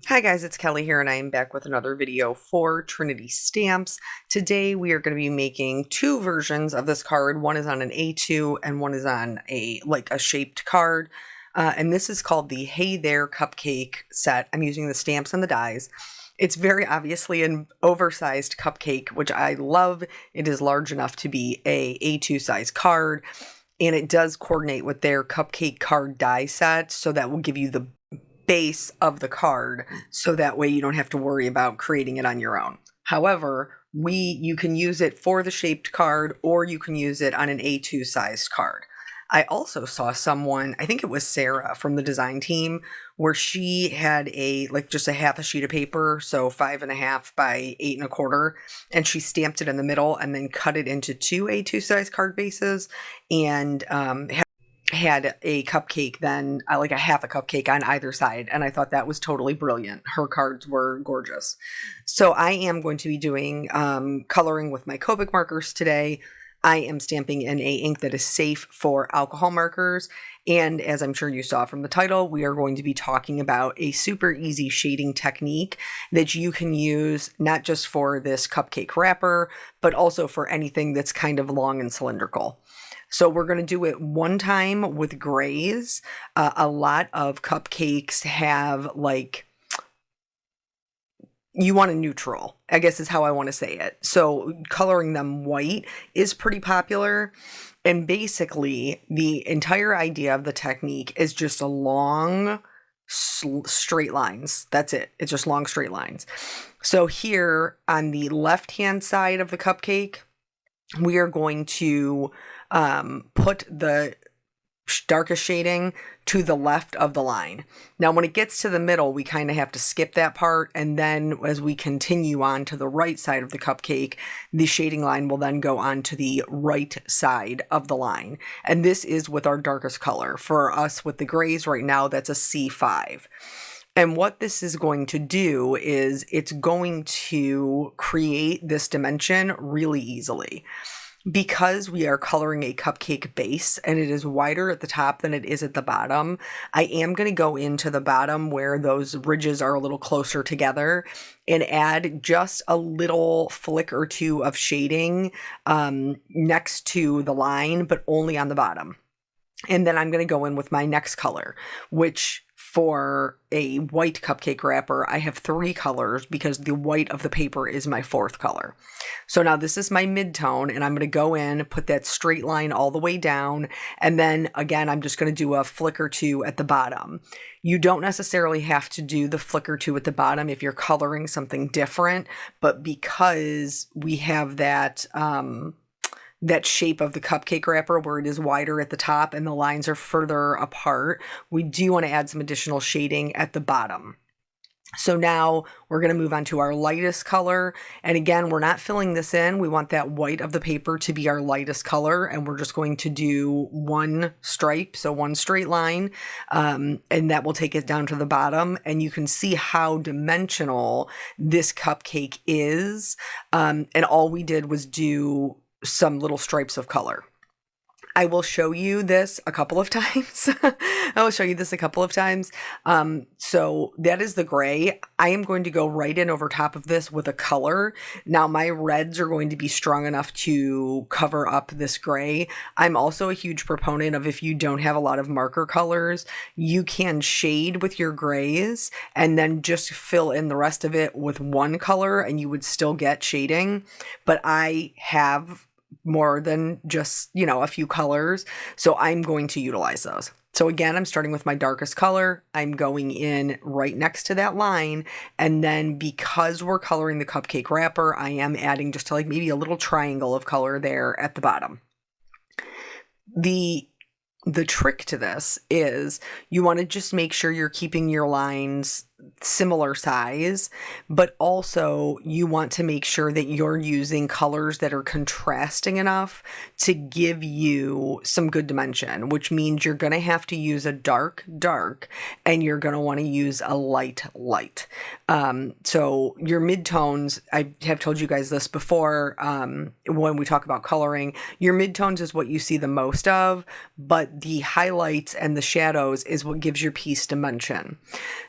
Hi guys, it's Kelly here and I am back with another video for Trinity stamps. Today we are going to be making two versions of this card. One is on an A2 and one is on a shaped card. And this is called the Hey There Cupcake set. I'm using the stamps and the dies. It's very obviously an oversized cupcake, which I love. It is large enough to be a A2 size card. And it does coordinate with their cupcake card die set, so that will give you the base of the card, so that way you don't have to worry about creating it on your own. However, you can use it for the shaped card or you can use it on an A2 sized card. I also saw someone, I think it was Sarah from the design team, where she had just a half a sheet of paper, so 5.5 by 8.25, and she stamped it in the middle and then cut it into two A2 size card bases and had a cupcake then, like a half a cupcake on either side, and I thought that was totally brilliant. Her cards were gorgeous. So I am going to be doing coloring with my Copic markers today. I am stamping in a ink that is safe for alcohol markers, and as I'm sure you saw from the title, we are going to be talking about a super easy shading technique that you can use not just for this cupcake wrapper, but also for anything that's kind of long and cylindrical. So we're going to do it one time with grays. A lot of cupcakes have you want a neutral, I guess is how I want to say it. So coloring them white is pretty popular. And basically the entire idea of the technique is just a long straight lines. That's it. It's just long straight lines. So here on the left-hand side of the cupcake, we are going to put the darkest shading to the left of the line. Now, when it gets to the middle, we kind of have to skip that part. And then as we continue on to the right side of the cupcake, the shading line will then go on to the right side of the line. And this is with our darkest color. For us with the grays right now, that's a C5. And what this is going to do is it's going to create this dimension really easily. Because we are coloring a cupcake base and it is wider at the top than it is at the bottom, I am going to go into the bottom where those ridges are a little closer together and add just a little flick or two of shading next to the line, but only on the bottom. And then I'm going to go in with my next color, which for a white cupcake wrapper, I have 3 colors because the white of the paper is my 4th color. So now this is my mid-tone, and I'm going to go in, put that straight line all the way down, and then again, I'm just going to do a flick or two at the bottom. You don't necessarily have to do the flick or two at the bottom if you're coloring something different, but because we have that shape of the cupcake wrapper where it is wider at the top and the lines are further apart, we do want to add some additional shading at the bottom. So now we're going to move on to our lightest color. And again, we're not filling this in. We want that white of the paper to be our lightest color. And we're just going to do one stripe, so one straight line. And that will take it down to the bottom. And you can see how dimensional this cupcake is. And all we did was do some little stripes of color. I will show you this a couple of times. So that is the gray. I am going to go right in over top of this with a color. Now my reds are going to be strong enough to cover up this gray. I'm also a huge proponent of, if you don't have a lot of marker colors, you can shade with your grays and then just fill in the rest of it with one color and you would still get shading. But I have more than just, a few colors, so I'm going to utilize those. So again, I'm starting with my darkest color. I'm going in right next to that line, and then because we're coloring the cupcake wrapper, I am adding just maybe a little triangle of color there at the bottom. The trick to this is you want to just make sure you're keeping your lines similar size, but also you want to make sure that you're using colors that are contrasting enough to give you some good dimension, which means you're going to have to use a dark, and you're going to want to use a light. So your midtones, I have told you guys this before, when we talk about coloring, your midtones is what you see the most of, but the highlights and the shadows is what gives your piece dimension.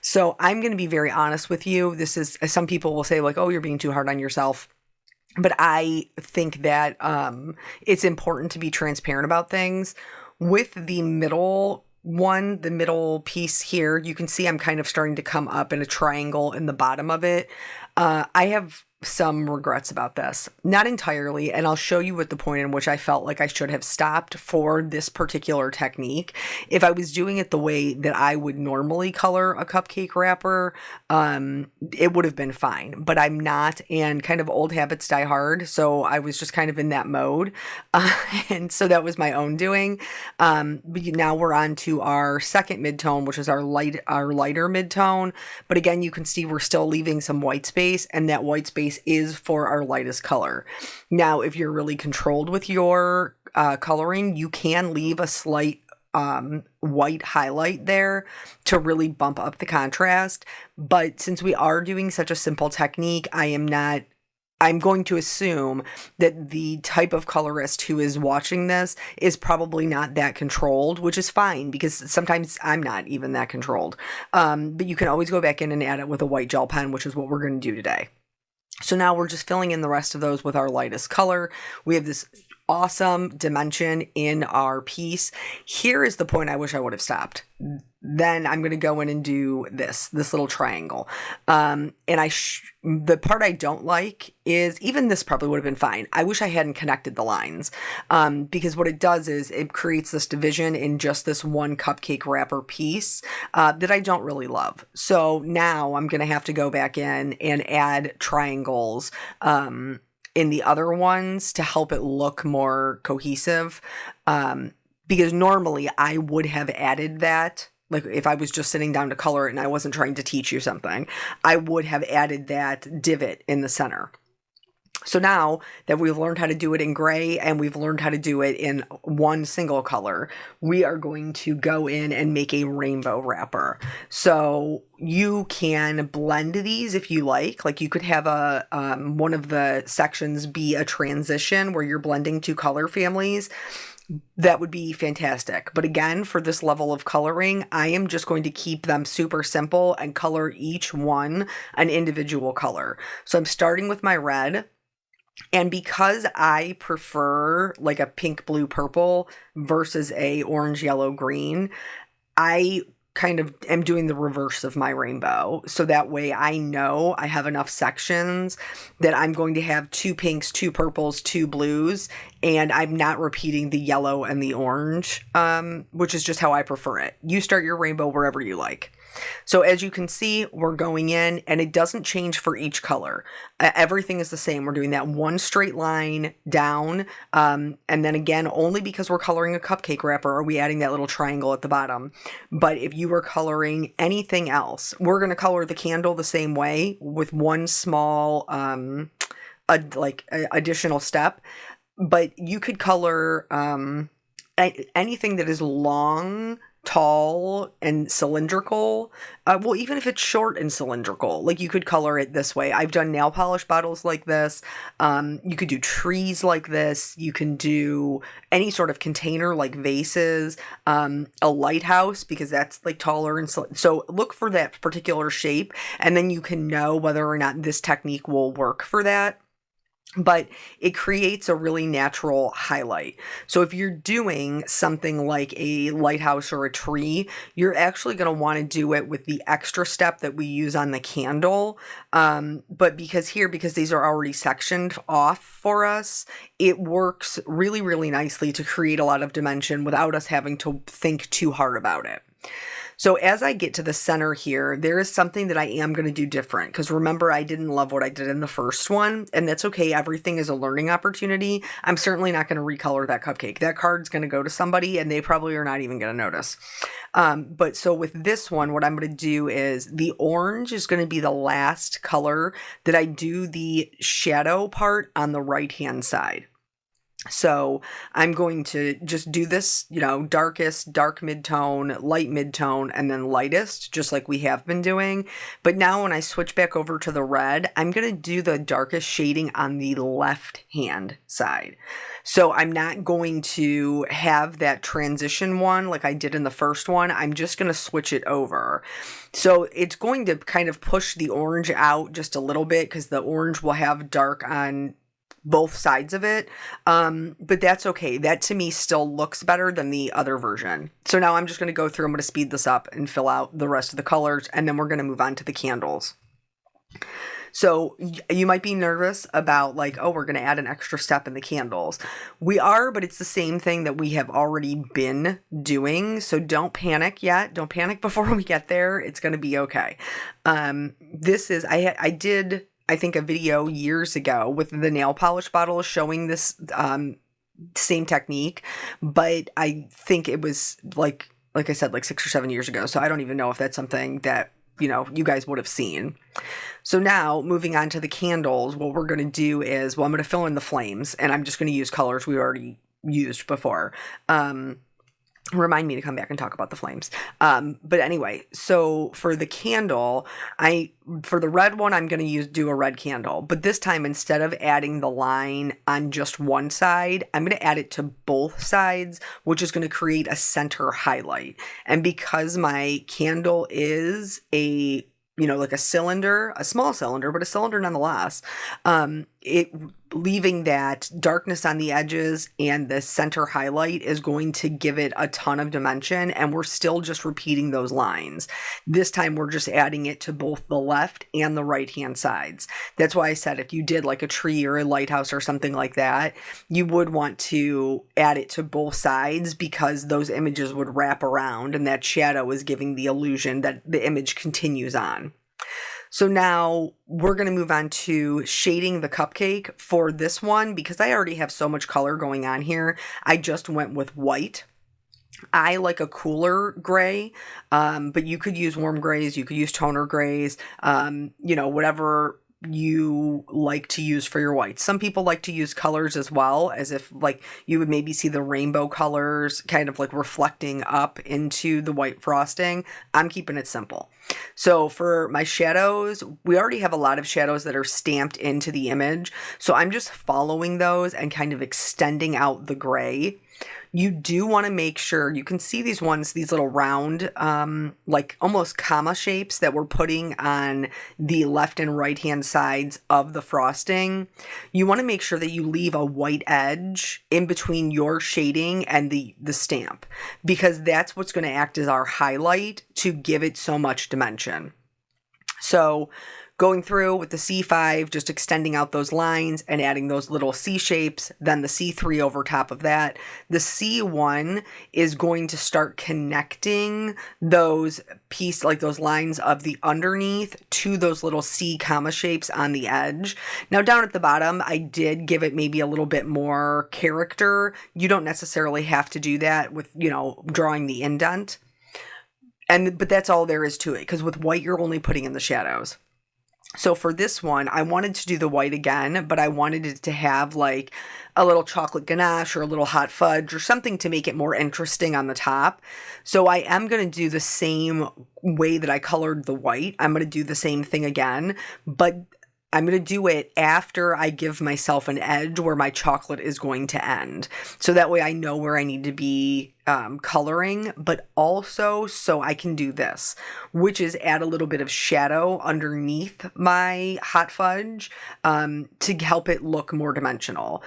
So I'm going to be very honest with you. This is, some people will say like, oh, you're being too hard on yourself. But I think that it's important to be transparent about things. With the middle one, the middle piece here, you can see I'm kind of starting to come up in a triangle in the bottom of it. I have some regrets about this. Not entirely, and I'll show you at the point in which I felt like I should have stopped for this particular technique. If I was doing it the way that I would normally color a cupcake wrapper, it would have been fine, but I'm not, and kind of old habits die hard, so I was just kind of in that mode, and so that was my own doing. But now we're on to our second mid-tone, which is our lighter mid-tone, but again, you can see we're still leaving some white space, and that white space is for our lightest color. Now, if you're really controlled with your coloring, you can leave a slight white highlight there to really bump up the contrast. But since we are doing such a simple technique, I'm going to assume that the type of colorist who is watching this is probably not that controlled, which is fine because sometimes I'm not even that controlled. But you can always go back in and add it with a white gel pen, which is what we're going to do today. So now we're just filling in the rest of those with our lightest color. We have this awesome dimension in our piece. Here is the point I wish I would have stopped. Then I'm going to go in and do this little triangle. And the part I don't like is, even this probably would have been fine. I wish I hadn't connected the lines, because what it does is it creates this division in just this one cupcake wrapper piece that I don't really love. So now I'm going to have to go back in and add triangles in the other ones to help it look more cohesive. Because normally I would have added that. Like if I was just sitting down to color it and I wasn't trying to teach you something, I would have added that divot in the center. So now that we've learned how to do it in gray and we've learned how to do it in one single color, we are going to go in and make a rainbow wrapper. So you can blend these if you like. Like you could have one of the sections be a transition where you're blending two color families. That would be fantastic. But again, for this level of coloring, I am just going to keep them super simple and color each one an individual color. So I'm starting with my red. And because I prefer like a pink, blue, purple versus a orange, yellow, green, I kind of am doing the reverse of my rainbow. So that way I know I have enough sections that I'm going to have 2 pinks, 2 purples, 2 blues, and I'm not repeating the yellow and the orange, which is just how I prefer it. You start your rainbow wherever you like. So as you can see, we're going in and it doesn't change for each color. Everything is the same. We're doing that one straight line down. And then again, only because we're coloring a cupcake wrapper are we adding that little triangle at the bottom. But if you were coloring anything else, we're going to color the candle the same way with one small additional step. But you could color anything that is long, tall, and cylindrical. Well, even if it's short and cylindrical, like you could color it this way. I've done nail polish bottles like this. You could do trees like this. You can do any sort of container like vases, a lighthouse, because that's like taller and so look for that particular shape, and then you can know whether or not this technique will work for that. But it creates a really natural highlight. So if you're doing something like a lighthouse or a tree, you're actually going to want to do it with the extra step that we use on the candle. But because these are already sectioned off for us, it works really, really nicely to create a lot of dimension without us having to think too hard about it. So as I get to the center here, there is something that I am going to do different, because remember, I didn't love what I did in the first one, and that's okay. Everything is a learning opportunity. I'm certainly not going to recolor that cupcake. That card's going to go to somebody and they probably are not even going to notice. But so with this one, what I'm going to do is the orange is going to be the last color that I do the shadow part on the right-hand side. So I'm going to just do this, darkest, dark midtone, light midtone, and then lightest, just like we have been doing. But now when I switch back over to the red, I'm going to do the darkest shading on the left hand side. So I'm not going to have that transition one like I did in the first one. I'm just going to switch it over. So it's going to kind of push the orange out just a little bit because the orange will have dark on both sides of it. But that's okay. That to me still looks better than the other version. So now I'm just going to go through, I'm going to speed this up and fill out the rest of the colors, and then we're going to move on to the candles. So you might be nervous about like, oh, we're going to add an extra step in the candles. We are, but it's the same thing that we have already been doing. So don't panic yet. Don't panic before we get there. It's going to be okay. This is, I did, I think, a video years ago with the nail polish bottle showing this same technique, but I think it was like I said, like 6 or 7 years ago. So I don't even know if that's something that, you guys would have seen. So now moving on to the candles, what we're going to do is, I'm going to fill in the flames, and I'm just going to use colors we already used before. Remind me to come back and talk about the flames. But anyway, so for the candle, for the red one, I'm going to do a red candle, but this time, instead of adding the line on just one side, I'm going to add it to both sides, which is going to create a center highlight. And because my candle is like a cylinder, a small cylinder, but a cylinder nonetheless, leaving that darkness on the edges and the center highlight is going to give it a ton of dimension, and we're still just repeating those lines. This time we're just adding it to both the left and the right hand sides. That's why I said if you did like a tree or a lighthouse or something like that, you would want to add it to both sides, because those images would wrap around, and that shadow is giving the illusion that the image continues on. So now we're going to move on to shading the cupcake. For this one, because I already have so much color going on here, I just went with white. I like a cooler gray, but you could use warm grays, you could use toner grays, whatever you like to use for your whites. Some people like to use colors as well, as if like you would maybe see the rainbow colors kind of like reflecting up into the white frosting. I'm keeping it simple. So for my shadows, we already have a lot of shadows that are stamped into the image. So I'm just following those and kind of extending out the gray. You do want to make sure, you can see these ones, these little round, like almost comma shapes that we're putting on the left and right hand sides of the frosting. You want to make sure that you leave a white edge in between your shading and the stamp, because that's what's going to act as our highlight to give it so much dimension. So going through with the C5, just extending out those lines and adding those little C shapes, then the C3 over top of that. The C1 is going to start connecting those those lines of the underneath to those little C comma shapes on the edge. Now down at the bottom, I did give it maybe a little bit more character. You don't necessarily have to do that with, drawing the indent. But that's all there is to it, because with white, you're only putting in the shadows. So for this one, I wanted to do the white again, but I wanted it to have like a little chocolate ganache or a little hot fudge or something to make it more interesting on the top. So I am going to do the same way that I colored the white. I'm going to do the same thing again, but I'm going to do it after I give myself an edge where my chocolate is going to end. So that way I know where I need to be coloring, but also so I can do this, which is add a little bit of shadow underneath my hot fudge to help it look more dimensional.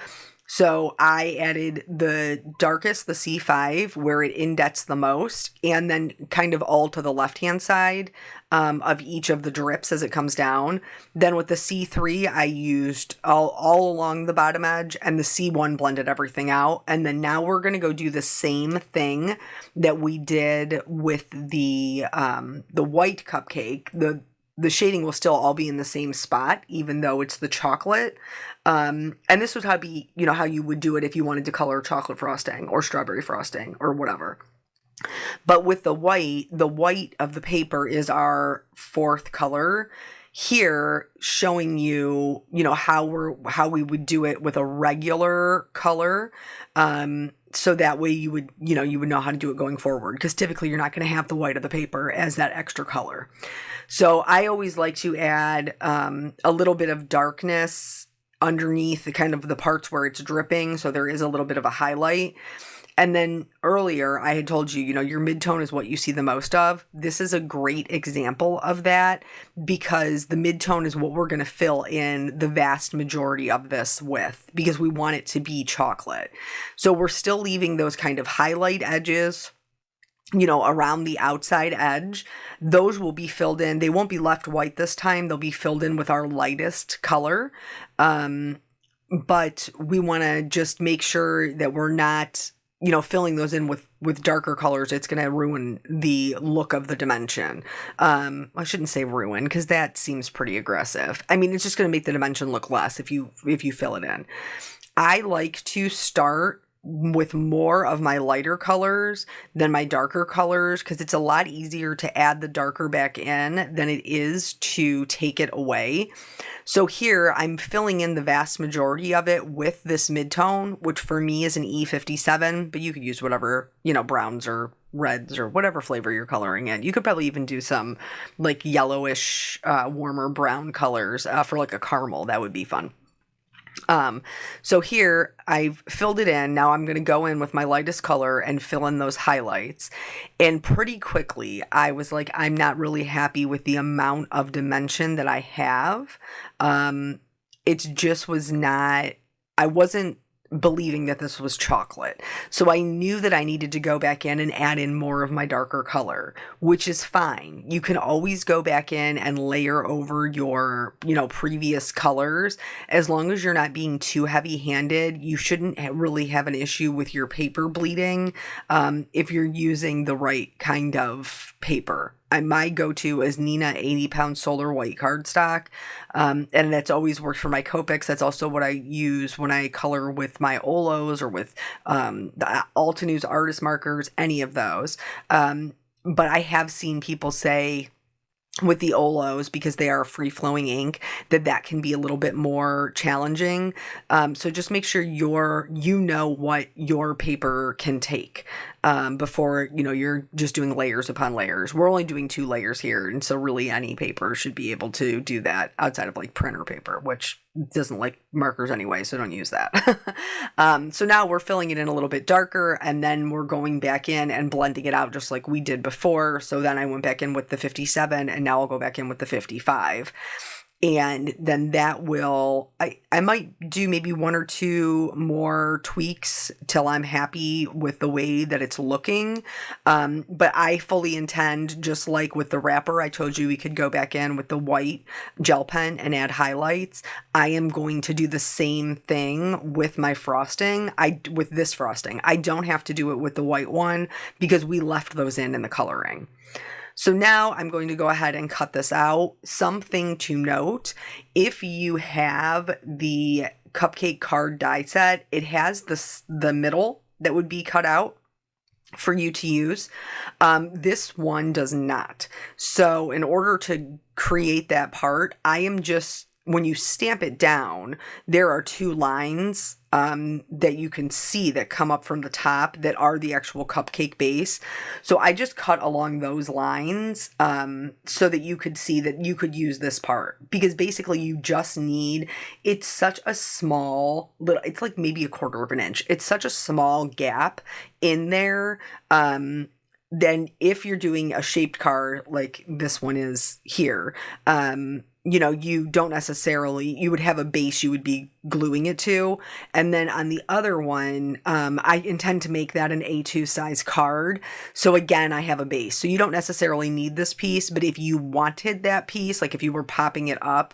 So I added the darkest, the C5, where it indents the most, and then kind of all to the left-hand side of each of the drips as it comes down. Then with the C3, I used all along the bottom edge, and the C1 blended everything out. And then now we're going to go do the same thing that we did with the white cupcake. The shading will still all be in the same spot, even though it's the chocolate. And this would how you would do it if you wanted to color chocolate frosting or strawberry frosting or whatever. But with the white of the paper is our fourth color. here showing you, how we would do it with a regular color. So that way you would know how to do it going forward, because typically you're not going to have the white of the paper as that extra color. So I always like to add a little bit of darkness underneath the kind of the parts where it's dripping, so there is a little bit of a highlight. And then earlier I had told you, your midtone is what you see the most of. This is a great example of that, because the midtone is what we're going to fill in the vast majority of this with, because we want it to be chocolate. So we're still leaving those kind of highlight edges, around the outside edge. Those will be filled in. They won't be left white this time. They'll be filled in with our lightest color. But we want to just make sure that we're not, filling those in with darker colors. It's going to ruin the look of the dimension. I shouldn't say ruin, because that seems pretty aggressive. I mean, it's just going to make the dimension look less if you fill it in. I like to start with more of my lighter colors than my darker colors, because it's a lot easier to add the darker back in than it is to take it away. So here I'm filling in the vast majority of it with this midtone, which for me is an E57, but you could use whatever, browns or reds or whatever flavor you're coloring in. You could probably even do some like yellowish, warmer brown colors for like a caramel. That would be fun. So here I've filled it in. Now I'm going to go in with my lightest color and fill in those highlights. And pretty quickly, I was like, I'm not really happy with the amount of dimension that I have. It just was not, I wasn't believing that this was chocolate. So I knew that I needed to go back in and add in more of my darker color, which is fine. You can always go back in and layer over your, previous colors. As long as you're not being too heavy-handed, you shouldn't really have an issue with your paper bleeding if you're using the right kind of paper. My go-to is Nina 80-pound solar white cardstock, and that's always worked for my Copics. That's also what I use when I color with my Olos or with the Altenews artist markers, any of those. But I have seen people say with the Olos, because they are free-flowing ink, that can be a little bit more challenging. So just make sure you know what your paper can take before, you're just doing layers upon layers. We're only doing 2 layers here, and so really any paper should be able to do that outside of like printer paper, which doesn't like markers anyway, so don't use that. So now we're filling it in a little bit darker, and then we're going back in and blending it out just like we did before. So then I went back in with the 57, and now I'll go back in with the 55. And then that will, I might do maybe 1 or 2 more tweaks till I'm happy with the way that it's looking. But I fully intend, just like with the wrapper, I told you we could go back in with the white gel pen and add highlights. I am going to do the same thing with my frosting. With this frosting, I don't have to do it with the white one because we left those in the coloring. So now I'm going to go ahead and cut this out. Something to note, if you have the cupcake card die set, it has the middle that would be cut out for you to use. This one does not. So in order to create that part, when you stamp it down, there are 2 lines that you can see that come up from the top that are the actual cupcake base. So I just cut along those lines so that you could see that you could use this part, because basically you just need, it's such a small little, it's like maybe 1/4 of an inch. It's such a small gap in there. Then if you're doing a shaped card like this one is here, you don't necessarily, you would have a base you would be gluing it to. And then on the other one, I intend to make that an A2 size card. So again, I have a base. So you don't necessarily need this piece, but if you wanted that piece, like if you were popping it up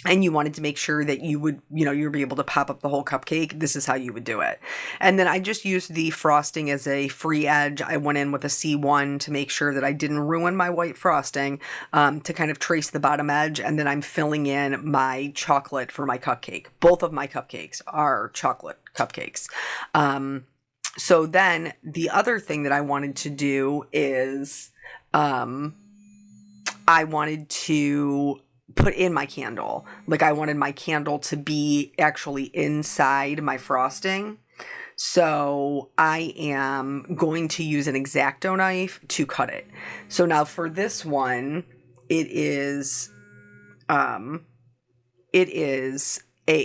and you wanted to make sure that you would, you'd be able to pop up the whole cupcake, this is how you would do it. And then I just used the frosting as a free edge. I went in with a C1 to make sure that I didn't ruin my white frosting, to kind of trace the bottom edge. And then I'm filling in my chocolate for my cupcake. Both of my cupcakes are chocolate cupcakes. So then the other thing that I wanted to do is, I wanted to put in my candle. Like I wanted my candle to be actually inside my frosting. So I am going to use an X-Acto knife to cut it. So now for this one, it is a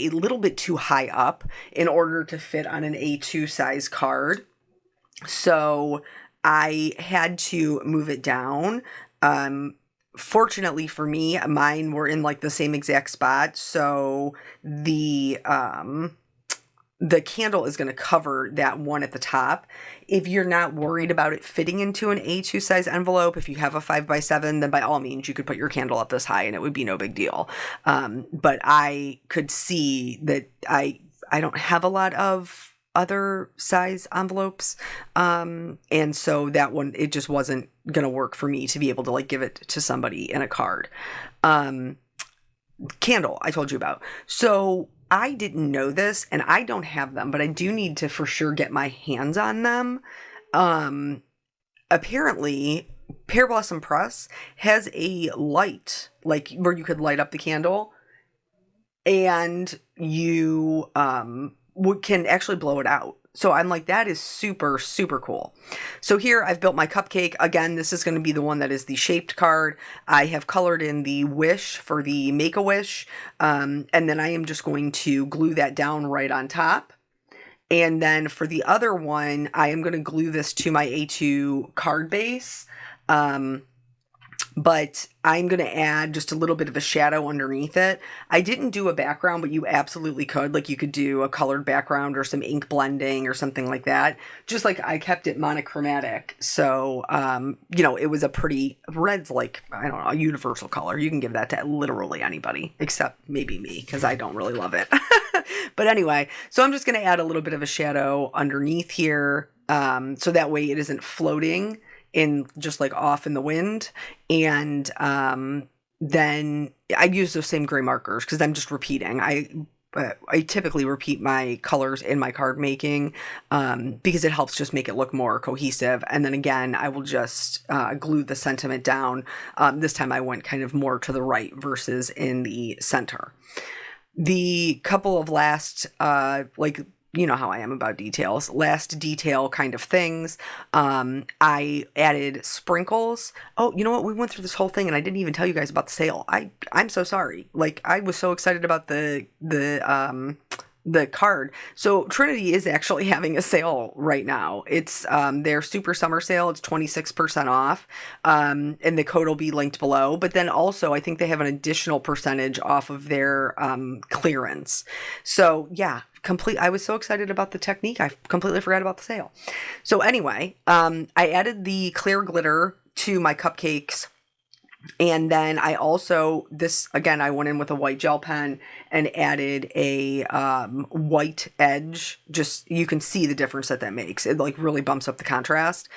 little bit too high up in order to fit on an A2 size card. So I had to move it down. Fortunately for me, mine were in like the same exact spot. So the candle is going to cover that one at the top. If you're not worried about it fitting into an A2 size envelope, if you have a 5x7, then by all means you could put your candle up this high and it would be no big deal. But I could see that I don't have a lot of other size envelopes. And so that one, it just wasn't going to work for me to be able to like give it to somebody in a card. Candle I told you about. So I didn't know this, and I don't have them, but I do need to for sure get my hands on them. Apparently, Pear Blossom Press has a light, like where you could light up the candle, and you can actually blow it out. So I'm like, that is super, super cool. So here I've built my cupcake. Again, this is going to be the one that is the shaped card. I have colored in the wish for the Make-A-Wish. And then I am just going to glue that down right on top. And then for the other one, I am going to glue this to my A2 card base. But I'm going to add just a little bit of a shadow underneath it. I didn't do a background, but you absolutely could. Like you could do a colored background or some ink blending or something like that. Just like I kept it monochromatic. So, you know, it was a pretty, red's like, I don't know, a universal color. You can give that to literally anybody except maybe me because I don't really love it. But anyway, so I'm just going to add a little bit of a shadow underneath here. So that way it isn't floating in just like off in the wind. And then I use those same gray markers because I'm just repeating. I typically repeat my colors in my card making because it helps just make it look more cohesive. And then again, I will just glue the sentiment down. This time I went kind of more to the right versus in the center. The couple of last, like, you know how I am about details. Last detail kind of things. I added sprinkles. Oh, you know what? We went through this whole thing and I didn't even tell you guys about the sale. I'm so sorry. Like I was so excited about the card. So Trinity is actually having a sale right now. It's their super summer sale. It's 26% off. And the code will be linked below. But then also I think they have an additional percentage off of their clearance. So yeah, I was so excited about the technique. I completely forgot about the sale. So anyway, I added the clear glitter to my cupcakes. And then I also, again, I went in with a white gel pen and added a white edge. Just, you can see the difference that makes. It like really bumps up the contrast.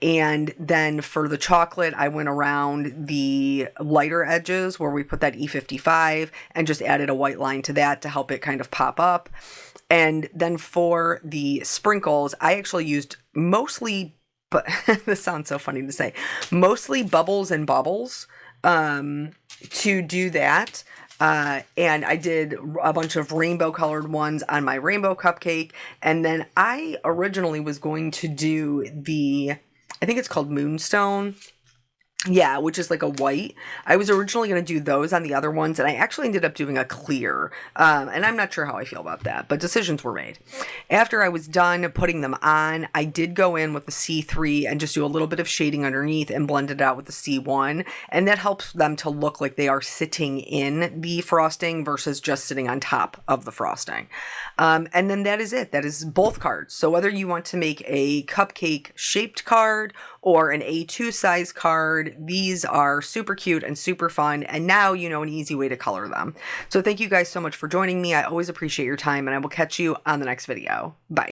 And then for the chocolate, I went around the lighter edges where we put that E55 and just added a white line to that to help it kind of pop up. And then for the sprinkles, I actually used mostly, but this sounds so funny to say, mostly bubbles and bubbles to do that. And I did a bunch of rainbow colored ones on my rainbow cupcake. And then I originally was going to do I think it's called Moonstone. Yeah, which is like a white. I was originally going to do those on the other ones, and I actually ended up doing a clear. And I'm not sure how I feel about that, but decisions were made. After I was done putting them on, I did go in with the C3 and just do a little bit of shading underneath and blend it out with the C1. And that helps them to look like they are sitting in the frosting versus just sitting on top of the frosting. And then that is it. That is both cards. So whether you want to make a cupcake shaped card or an A2 size card, these are super cute and super fun. And now you know an easy way to color them. So thank you guys so much for joining me. I always appreciate your time, and I will catch you on the next video. Bye.